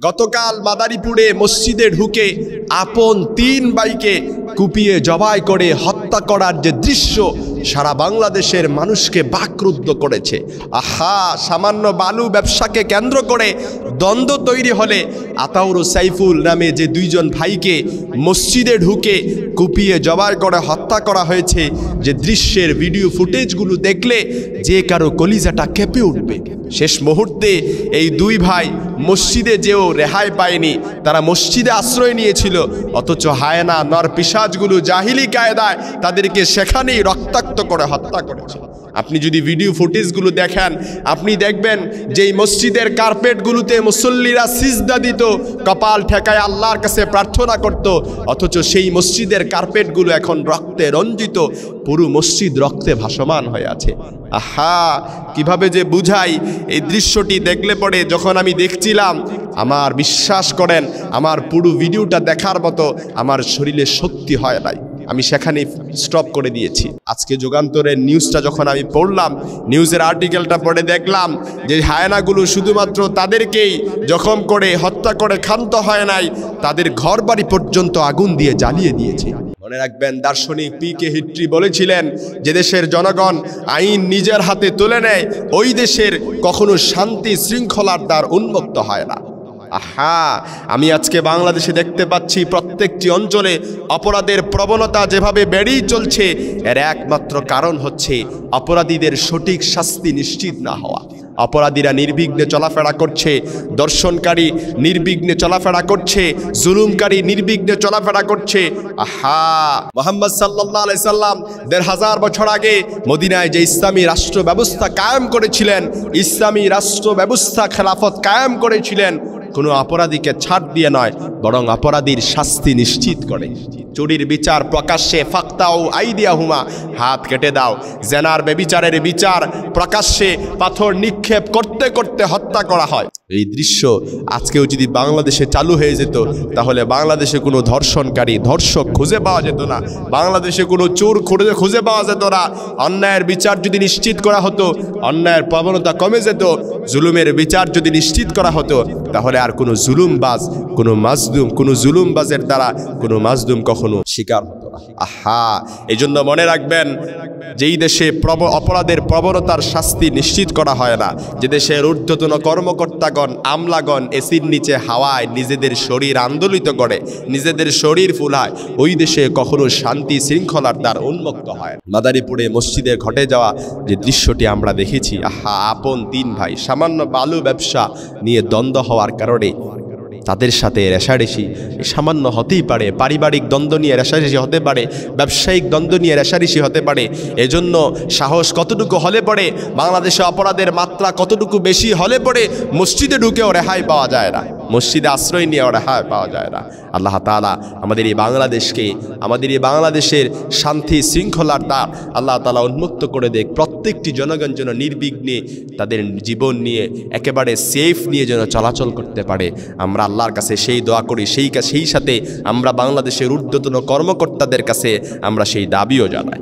গতকাল মাদারীপুরে মসজিদে ঢুকে আপন ৩ ভাইকে কুপিয়ে জবাই করে হত্যা করার যে দৃশ্য সারা বাংলাদেশের মানুষকে বাকরুদ্ধ করেছে। আহা, সামান্য বালু ব্যবসাকে কেন্দ্র করে দ্বন্দ্ব তৈরি হলে আতাউর ও সাইফুল নামে যে ২ জন ভাইকে মসজিদে ঢুকে কুপিয়ে জবাই করে হত্যা করা হয়েছে, যে দৃশ্যের ভিডিও ফুটেজগুলো দেখলে যে কারো কলিজাটা কেঁপে উঠবে। শেষ মুহূর্তে এই ২ ভাই মসজিদে যেও রেহাই পায়নি, তারা মসজিদে আশ্রয় নিয়েছিল, অথচ হায়না নর পিশাচগুলো জাহিলি কায়দায় তাদেরকে সেখানেই রক্তাক্ত করে হত্যা করেছে। আপনি যদি ভিডিও ফুটেজগুলো দেখেন, আপনি দেখবেন যে এই মসজিদের কার্পেটগুলোতে মুসল্লিরা সিজদা দিত, কপাল ঠেকায় আল্লাহর কাছে প্রার্থনা করত, অথচ সেই মসজিদের কার্পেটগুলো এখন রক্তে রঞ্জিত, পুরো মসজিদ রক্তে ভাসমান হয়ে আছে। আহা, কিভাবে যে বুঝাই, এই দৃশ্যটি দেখলে পরে যখন আমি দেখছিলাম, আমার বিশ্বাস করেন আমার পুরো ভিডিওটা দেখার মতো আমার শরীরে শক্তি হয় নাই, আমি সেখানে স্টপ করে দিয়েছি। আজকে যুগান্তরের নিউজটা যখন আমি পড়লাম, নিউজের আর্টিকেলটা পড়ে দেখলাম যে হায়নাগুলো শুধুমাত্র তাদেরকেই জখম করে হত্যা করে ক্ষান্ত হয় নাই, তাদের ঘর বাড়ি পর্যন্ত আগুন দিয়ে জ্বালিয়ে দিয়েছে। মনে রাখবেন, দার্শনিক পি.কে. হিট্রি বলেছিলেন যে দেশের জনগণ আইন নিজের হাতে তুলে নেয়, ওই দেশের কখনো শান্তি শৃঙ্খলার দ্বার উন্মুক্ত হয় না। আহা, আমি আজকে বাংলাদেশে দেখতে পাচ্ছি প্রত্যেকটি অঞ্চলে অপরাধের প্রবণতা যেভাবে বেড়েই চলছে, এর একমাত্র কারণ হচ্ছে অপরাধীদের সঠিক শাস্তি নিশ্চিত না হওয়া। অপরাধীরা নির্বিঘ্নে চলাফেরা করছে, দর্শনকারী নির্বিঘ্নে চলাফেরা করছে, জুলুমকারী নির্বিঘ্নে চলাফেরা করছে। আহা, মুহাম্মদ সাল্লাল্লাহু আলাইহি সাল্লাম ১৫০০ বছর আগে মদিনায় যে ইসলামী রাষ্ট্র ব্যবস্থা কায়েম করেছিলেন, ইসলামী রাষ্ট্র ব্যবস্থা খেলাফত কায়েম করেছিলেন, কোনো অপরাধীকে ছাড় দিয়ে নয়, বরং অপরাধীর শাস্তি নিশ্চিত করে। চুরির বিচার প্রকাশ্যে, ফাক্তাও আইদিয়াহুমা, হাত কেটে দাও। জেনার বেবিচারের বিচার প্রকাশ্যে পাথর নিক্ষেপ করতে করতে হত্যা করা হয়। এই দৃশ্য আজকেও যদি বাংলাদেশে চালু হয়ে যেত, তাহলে বাংলাদেশে কোনো ধর্ষণকারী ধর্ষক খুঁজে পাওয়া যেত না, বাংলাদেশে কোনো চোর খুঁজে পাওয়া যেত না। অন্যায়ের বিচার যদি নিশ্চিত করা হতো, অন্যায়ের প্রবণতা কমে যেত। জুলুমের বিচার যদি নিশ্চিত করা হতো, তাহলে আর কোনো জুলুমবাজ, কোনো মাজলুম, কোনো জুলুমবাজের দ্বারা কোনো মাজলুম কখনো শিকার হতো না। আহা, এজন্য মনে রাখবেন, যেই দেশে অপরাধের প্রবণতার শাস্তি নিশ্চিত করা হয় না, যে দেশের ঊর্ধ্বতন কর্মকর্তাগণ, আমলাগণ এসির নিচে হাওয়ায় নিজেদের শরীর আন্দোলিত করে, নিজেদের শরীর ফুলায়, ওই দেশে কখনো শান্তি শৃঙ্খলার দ্বার উন্মুক্ত হয়। মাদারীপুরে মসজিদে ঘটে যাওয়া যে দৃশ্যটি আমরা দেখেছি, আহা, আপন ৩ ভাই সামান্য বালু ব্যবসা নিয়ে দ্বন্দ্ব হওয়ার কারণে তাদের সাথে রেষারেষি সামান্য হতেই পারে, পারিবারিক দ্বন্দ্ব নিয়ে রেষারেষি হতে পারে, ব্যবসায়িক দ্বন্দ্ব নিয়ে রেষারেষি হতে পারে। এজন্য সাহস কতটুকু হলে পরে, বাংলাদেশে অপরাধের মাত্রা কতটুকু বেশি হলে পরে মসজিদে ঢুকেও রেহাই পাওয়া যায় না, মসজিদে আশ্রয় নিয়েও রেহাই পাওয়া যায় না। আল্লাহ তাআলা আমাদের এই বাংলাদেশকে, আমাদের এই বাংলাদেশের শান্তি শৃঙ্খলার দ্বার আল্লাহ তাআলা উন্মুক্ত করে দেখ। প্রত্যেকটি জনগণ যেন নির্বিঘ্নে তাদের জীবন নিয়ে একেবারে সেফ নিয়ে যেন চলাচল করতে পারে। আমরা আল্লাহর কাছে সেই দোয়া করি, সেই সাথে আমরা বাংলাদেশের ঊর্ধ্বতন কর্মকর্তাদের কাছে আমরা সেই দাবিও জানাই।